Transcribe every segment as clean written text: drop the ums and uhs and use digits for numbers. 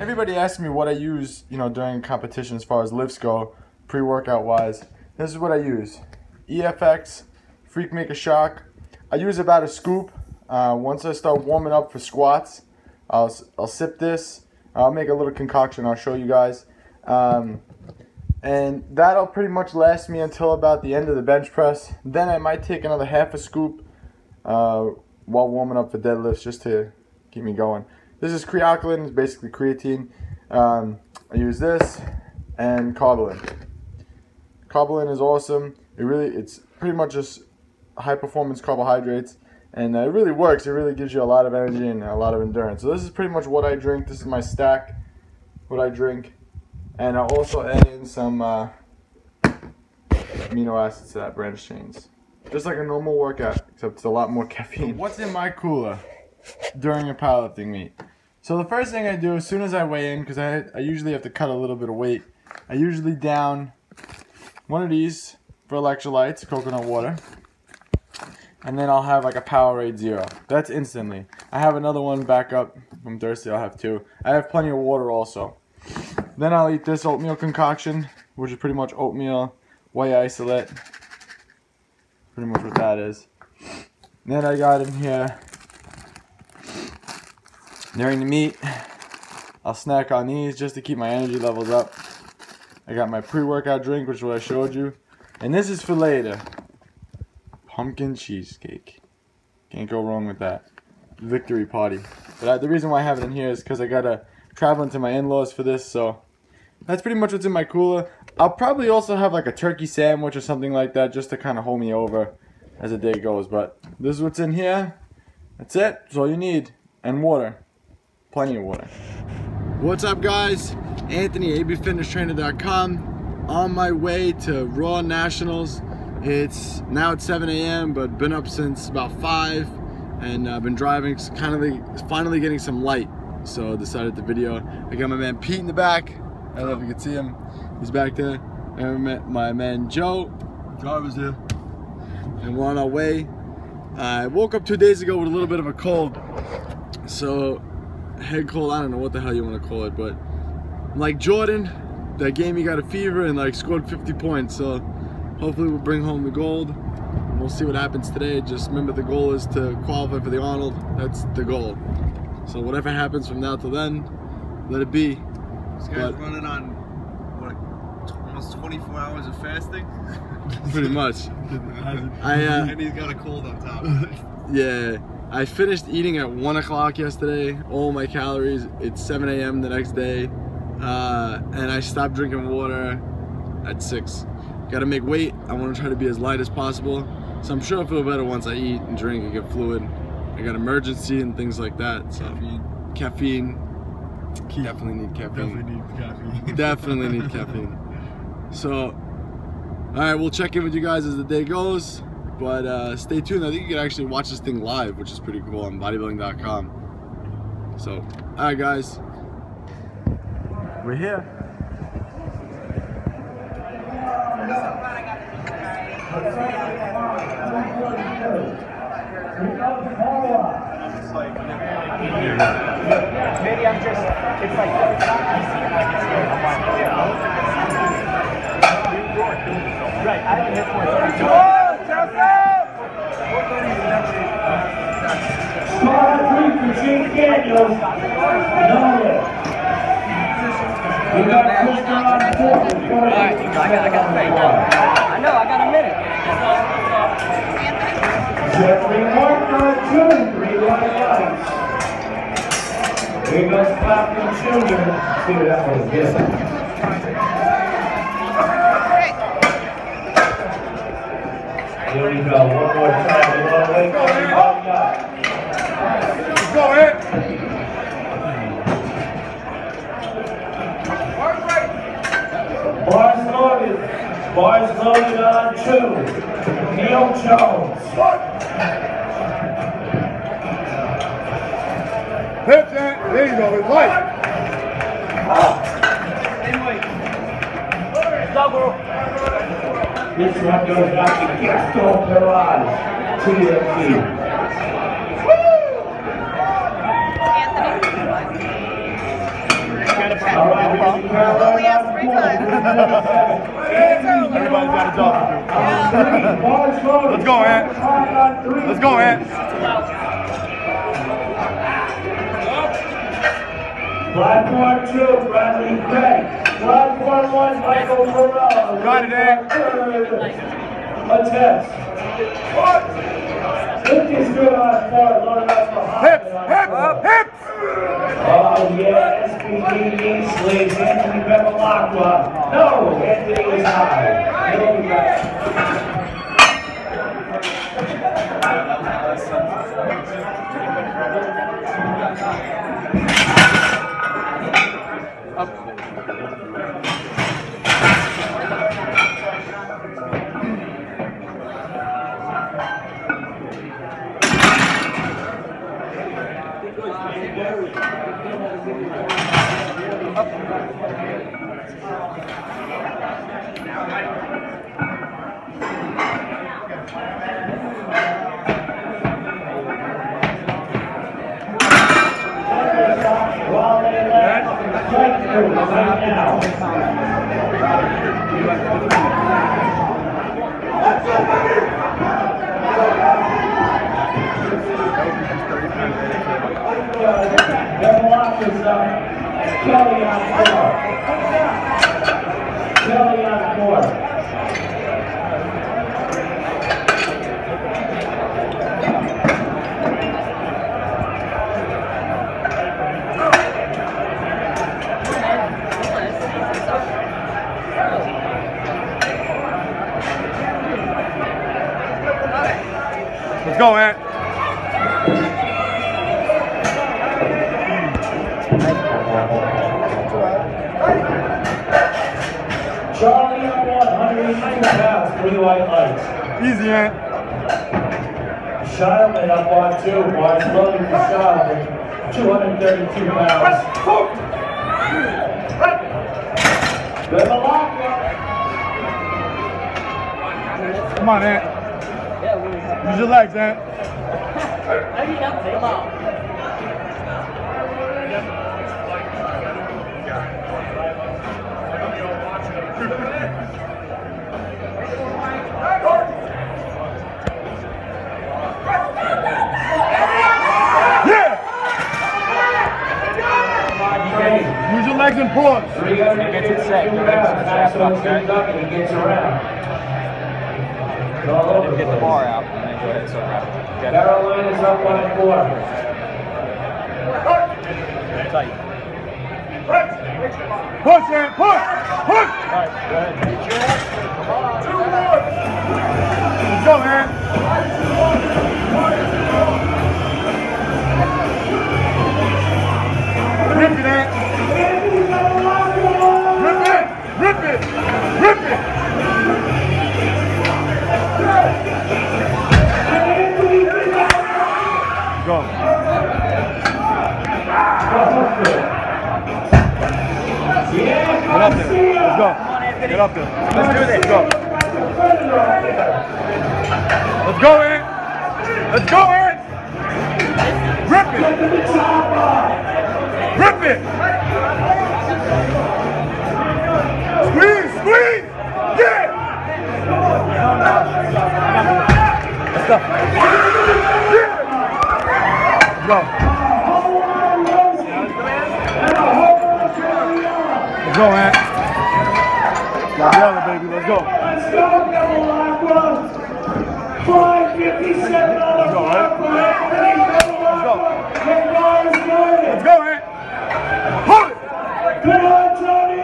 Everybody asks me what I use, you know, during competition as far as lifts go, pre-workout wise. This is what I use. EFX, Freak Maker Shock. I use about a scoop. Once I start warming up for squats, I'll sip this. I'll make a little concoction. I'll show you guys. And that'll pretty much last me until about the end of the bench press. Then I might take another half a scoop while warming up for deadlifts just to keep me going. This is creatinine, it's basically creatine. I use this and Carbolin. Carbolin is awesome. It's pretty much just high performance carbohydrates, and it really works. It really gives you a lot of energy and a lot of endurance. So this is pretty much what I drink. This is my stack, what I drink. And I'll also add in some amino acids to that, branched chains. Just like a normal workout, except it's a lot more caffeine. So what's in my cooler during a powerlifting meet? So the first thing I do as soon as I weigh in, because I usually have to cut a little bit of weight, I usually down one of these for electrolytes, coconut water. And then I'll have like a Powerade Zero. That's instantly. I have another one back up. If I'm thirsty, I'll have two. I have plenty of water also. Then I'll eat this oatmeal concoction, which is pretty much oatmeal, whey isolate. Pretty much what that is. And then I got in here, during the meet, I'll snack on these just to keep my energy levels up. I got my pre-workout drink, which is what I showed you. And this is for later. Pumpkin cheesecake. Can't go wrong with that. Victory party. But the reason why I have it in here is because I gotta travel to my in-laws for this, so that's pretty much what's in my cooler. I'll probably also have like a turkey sandwich or something like that just to kind of hold me over as the day goes. But this is what's in here. That's it. That's all you need. And water. Plenty of water. What's up, guys? Anthony, abfitnesstrainer.com. On my way to Raw Nationals. Now it's 7 a.m. but been up since about 5, and I've been driving, finally getting some light. So I decided to video. I got my man Pete in the back. I don't know if you can see him. He's back there. And my man Joe. Driver's here. And we're on our way. I woke up 2 days ago with a little bit of a cold. So, head cold, I don't know what the hell you want to call it, but like Jordan, that game he got a fever and like scored 50 points. So hopefully we'll bring home the gold. We'll see what happens today. Just remember, the goal is to qualify for the Arnold. That's the goal. So whatever happens from now till then, let it be. This guy's running on, what, almost 24 hours of fasting? Pretty much. And he's got a cold on top. Yeah. I finished eating at 1 o'clock yesterday, all my calories. It's 7 a.m. the next day. And I stopped drinking water at 6. Gotta make weight. I want to try to be as light as possible. So I'm sure I'll feel better once I eat and drink and get fluid. I got emergency and things like that. So caffeine. Definitely need caffeine. Definitely need caffeine. So, alright, we'll check in with you guys as the day goes. But stay tuned. I think you can actually watch this thing live, which is pretty cool, on bodybuilding.com. So, alright guys. We're here. Maybe I'm just, it's like, it's not easy. Like, it's good. I'm like, right, I haven't hit points. Star 3 for Shane Daniels. We got Kristen on 4. Alright, I got a minute. I know, I got a minute. Jeffrey Martin on 2, 3 white lights. Here goes Falcon Jr. See what that was good. Here we go, one more time. Let's go, Ed. Bars loaded on 2. Neil Jones. Hit that. There you go. It's light. This one goes back to Gaston Perez. TFC. Only asked 3 times. Everybody's got a job to do. Let's go, Ant. Let's go, Ant. Platform 2, Bradley Craig. Platform 1, Michael Burrell. Got it, Ant. Attempts. Lift is good on 4, load up behind. Hips, hips. Oh yeah, SPD East leads Anthony Bevilacqua. No, Anthony is high. He'll be back. While they left, strike through right now. Bevilacqua's up. Kelly on 4. Kelly on 4. Let's go, Ant. Charlie on 102 pounds, 3 white lights. Easy, Ant. Shileman up on 2, Mars loading for Shileman, 232 pounds. Bevilacqua. Come on, Ant. Use your legs, Ant. Use your legs and pause. 352 pounds, Maxwell gets up and he gets around. Get the bar out and then go ahead and start wrapping. Carolina's up on 4. Tight. Push, Ant, push, push. Alright, go ahead. Let's go, Ant. Rip it, Ant. Rip it, rip it, rip it. Go. Get up there. Let's go. Get up there. Let's do this. Let's go. Let's go, Ant. Let's go, Ant. Rip it. Rip it. Squeeze, squeeze. Yeah. Let's go. Yeah. Let's go. Let's go, Ant. Got the other, baby. Let's go. Let's go, Bevilacqua. 557 on the clock for Anthony Bevilacqua. Let's go, Ant. Hold it. Good on, Tony.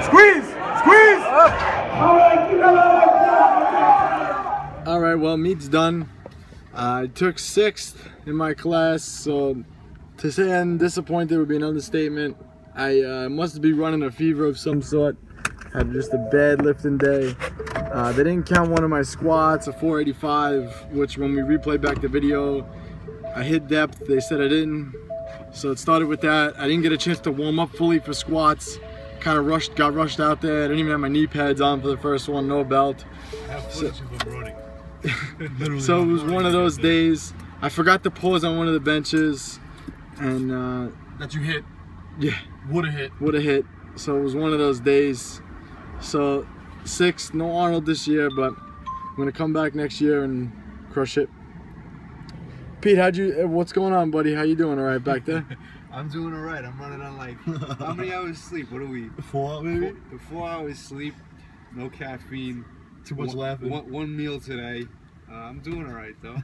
Squeeze, squeeze. All right, keep it up. All right, well, meet's done. I took 6th in my class, so to say I'm disappointed would be an understatement. I must be running a fever of some sort. Had just a bad lifting day. They didn't count one of my squats, a 485, which when we replayed back the video, I hit depth. They said I didn't. So it started with that. I didn't get a chance to warm up fully for squats. Kind of got rushed out there. I didn't even have my knee pads on for the first one, no belt. So it was one of those days. I forgot to pause on one of the benches. and That you hit. yeah, Would have hit. would have hit. So it was one of those days. So 6, no Arnold this year, but I'm gonna come back next year and crush it. Pete, what's going on, buddy? How you doing? All right back there? I'm doing alright. I'm running on like, how many hours sleep? What are we? 4 maybe? 4 hours sleep, no caffeine. Too much laughing. One meal today. I'm doing alright though.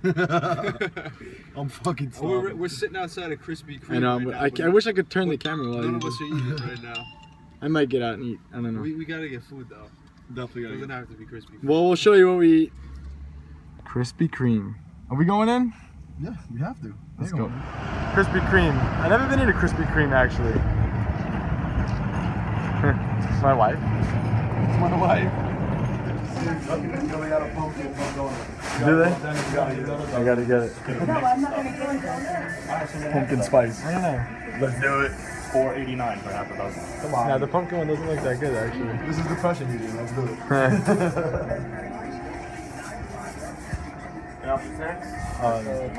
I'm fucking starving. We're sitting outside of Krispy Kreme. I know, right but now, I wish I could turn the camera while none you of us are eating right now. I might get out and eat. I don't know. We gotta get food though. Definitely It gotta doesn't get. have to be Krispy Kreme. Well, we'll show you what we eat. Krispy Kreme. Are we going in? Yeah, we have to. Let's go. Krispy Kreme. I've never been into Krispy Kreme actually. It's my wife. It's my wife. Do they? I gotta get it. Pumpkin spice. I don't know. Let's do it. $4.89 for half a dozen. Come on. Yeah, the pumpkin one doesn't look that good actually. This is depression eating. Let's do it.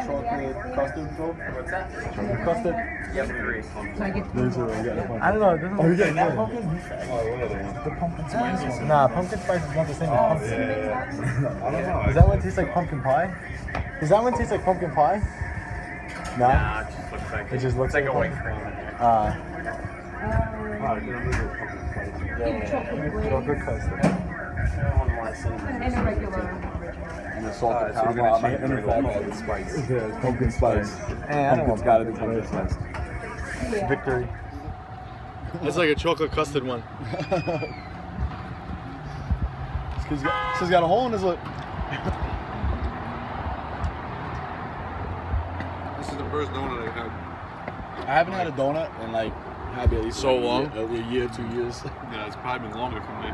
Chocolate custard flow. What's that? Chocolate custard. Yep, 3. I don't know. It doesn't Oh, you look getting that good. pumpkin? Oh, what other one? The pumpkin spice. Nah, pumpkin spice is not the same as pumpkin. I don't know. Is that one taste like pumpkin pie? Does that one taste like pumpkin pie? Nah. Nah, it just looks like It just looks like a white pumpkin. cream in there. Chocolate custard. One more cinnamon. And a regular. And the salted So you're caramel. gonna change And it the all pumpkin the spice. spice. Pumpkin spice. Pumpkin's gotta be pumpkin spice. Victory. It's like a chocolate custard one. He's got a hole in his lip. This is the first donut I've had. I haven't had a donut in like maybe at least So long? a year, 2 years. Yeah, it's probably been longer for me.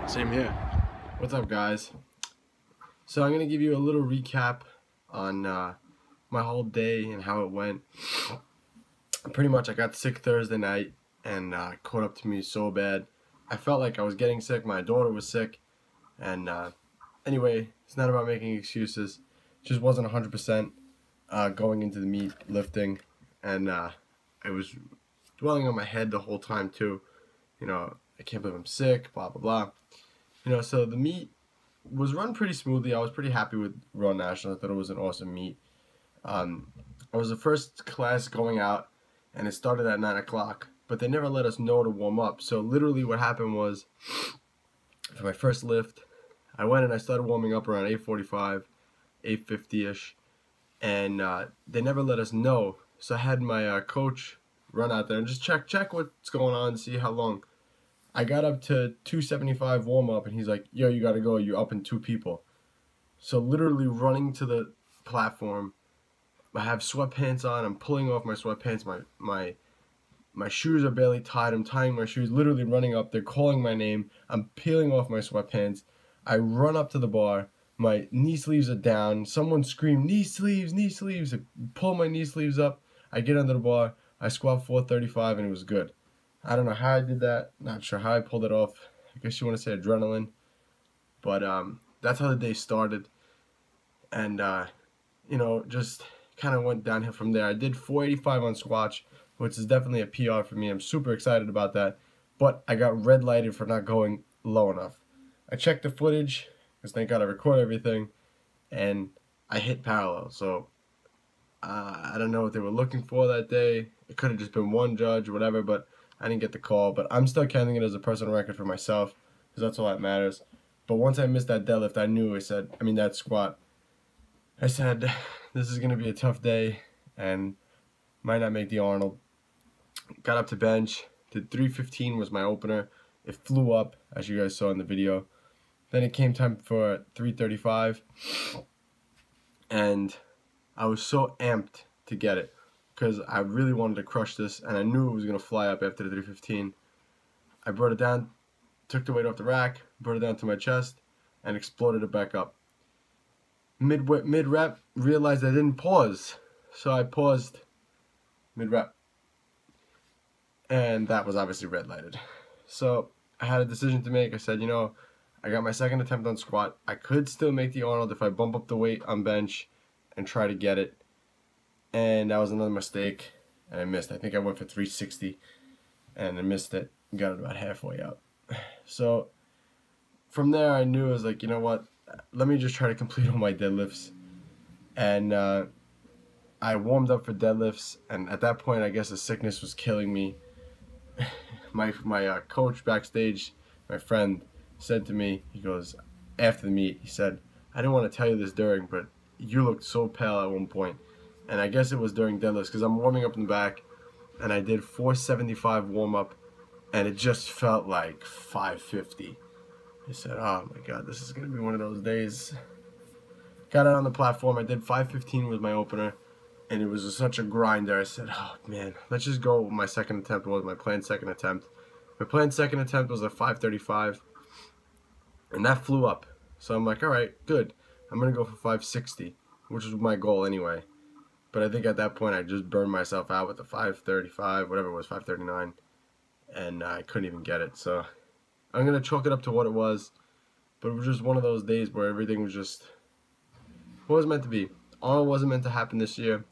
Same here. What's up, guys? So I'm gonna give you a little recap on my whole day and how it went. Pretty much, I got sick Thursday night and caught up to me so bad. I felt like I was getting sick. My daughter was sick, and anyway, it's not about making excuses. Just wasn't 100% going into the meet lifting, and I was dwelling on my head the whole time too. You know, I can't believe I'm sick. Blah blah blah. You know, so the meet was run pretty smoothly. I was pretty happy with Raw Nationals. I thought it was an awesome meet. I was the first class going out, and it started at 9 o'clock, but they never let us know to warm up. So literally what happened was, for my first lift, I went and I started warming up around 8:45, 8:50-ish, and they never let us know. So I had my coach run out there and just check what's going on, see how long. I got up to 275 warm up, and he's like, yo, you gotta go, you're up in 2 people. So literally running to the platform, I have sweatpants on, I'm pulling off my sweatpants, my shoes are barely tied, I'm tying my shoes, literally running up, they're calling my name, I'm peeling off my sweatpants, I run up to the bar, my knee sleeves are down, someone screamed, knee sleeves, I pull my knee sleeves up, I get under the bar, I squat 435, and it was good. I don't know how I did that. Not sure how I pulled it off. I guess you want to say adrenaline. But that's how the day started. And, you know, just kind of went downhill from there. I did 485 on squats, which is definitely a PR for me. I'm super excited about that. But I got red lighted for not going low enough. I checked the footage, because thank God I recorded everything, and I hit parallel. So I don't know what they were looking for that day. It could have just been one judge or whatever, but I didn't get the call. But I'm still counting it as a personal record for myself, because that's all that matters. But once I missed that deadlift, I knew, that squat, I said, this is going to be a tough day and might not make the Arnold. Got up to bench, did 315 was my opener. It flew up, as you guys saw in the video. Then it came time for 335, and I was so amped to get it, because I really wanted to crush this, and I knew it was going to fly up after the 315. I brought it down, took the weight off the rack, brought it down to my chest, and exploded it back up. Mid-rep, realized I didn't pause, so I paused mid-rep. And that was obviously red lighted. So I had a decision to make. I said, you know, I got my second attempt on squat. I could still make the Arnold if I bump up the weight on bench and try to get it. And that was another mistake. and I missed. I think I went for 360, and I missed it. Got it about halfway up. So from there, I knew I was like, you know what? Let me just try to complete all my deadlifts. And I warmed up for deadlifts, and at that point, I guess the sickness was killing me. My coach backstage, my friend, said to me, he goes, after the meet, he said, I didn't want to tell you this during, but you looked so pale at one point. And I guess it was during deadlifts, because I'm warming up in the back, and I did 475 warm-up, and it just felt like 550. I said, oh my God, this is going to be one of those days. Got out on the platform, I did 515 with my opener, and it was such a grinder. I said, oh man, let's just go with my second attempt. Was my planned second attempt. My planned second attempt was a 535, and that flew up. So I'm like, all right, good. I'm going to go for 560, which was my goal anyway. But I think at that point I just burned myself out with the 535, whatever it was, 539, and I couldn't even get it. So I'm going to chalk it up to what it was, but it was just one of those days where everything was just what was meant to be. All wasn't meant to happen this year.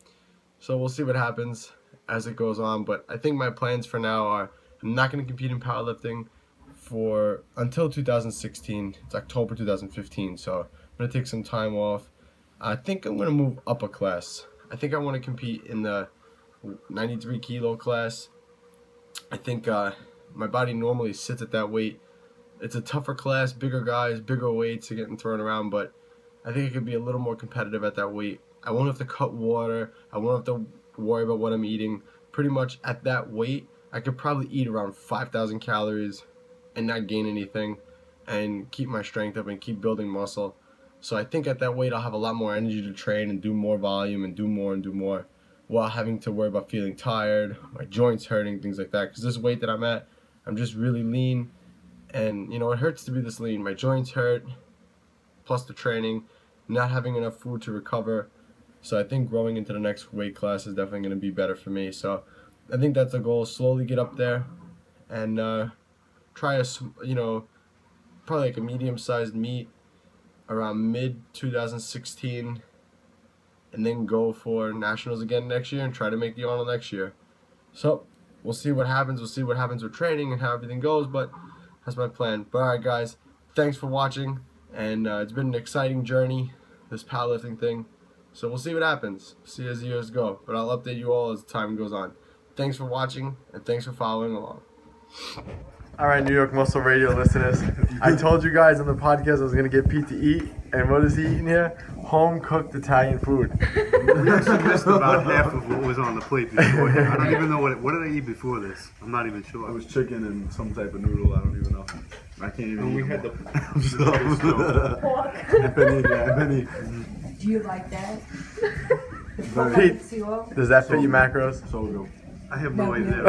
So we'll see what happens as it goes on. But I think my plans for now are I'm not going to compete in powerlifting for until 2016. It's October 2015. So I'm going to take some time off. I think I'm going to move up a class. I think I want to compete in the 93 kilo class. I think my body normally sits at that weight. It's a tougher class, bigger guys, bigger weights are getting thrown around, but I think it could be a little more competitive at that weight. I won't have to cut water. I won't have to worry about what I'm eating. Pretty much at that weight, I could probably eat around 5,000 calories and not gain anything and keep my strength up and keep building muscle. So I think at that weight, I'll have a lot more energy to train and do more volume and do more while having to worry about feeling tired, my joints hurting, things like that. Because this weight that I'm at, I'm just really lean. And, you know, it hurts to be this lean. My joints hurt, plus the training, not having enough food to recover. So I think growing into the next weight class is definitely going to be better for me. So I think that's the goal, slowly get up there and try a, you know, probably like a medium-sized meet around mid-2016 and then go for nationals again next year and try to make the Arnold next year. So we'll see what happens. We'll see what happens with training and how everything goes, but that's my plan. But alright guys, thanks for watching, and it's been an exciting journey, this powerlifting thing. So we'll see what happens. See as the years go. But I'll update you all as time goes on. Thanks for watching, and thanks for following along. Alright, New York Muscle Radio listeners. I told you guys on the podcast I was going to get Pete to eat. And what is he eating here? Home-cooked Italian food. We actually missed about half of what was on the plate before. I don't even know what did I eat before this? I'm not even sure. It was chicken and some type of noodle. I don't even know. I can't even eat. We had Do you like that? Pete, does that fit your macros? So good. I have no idea.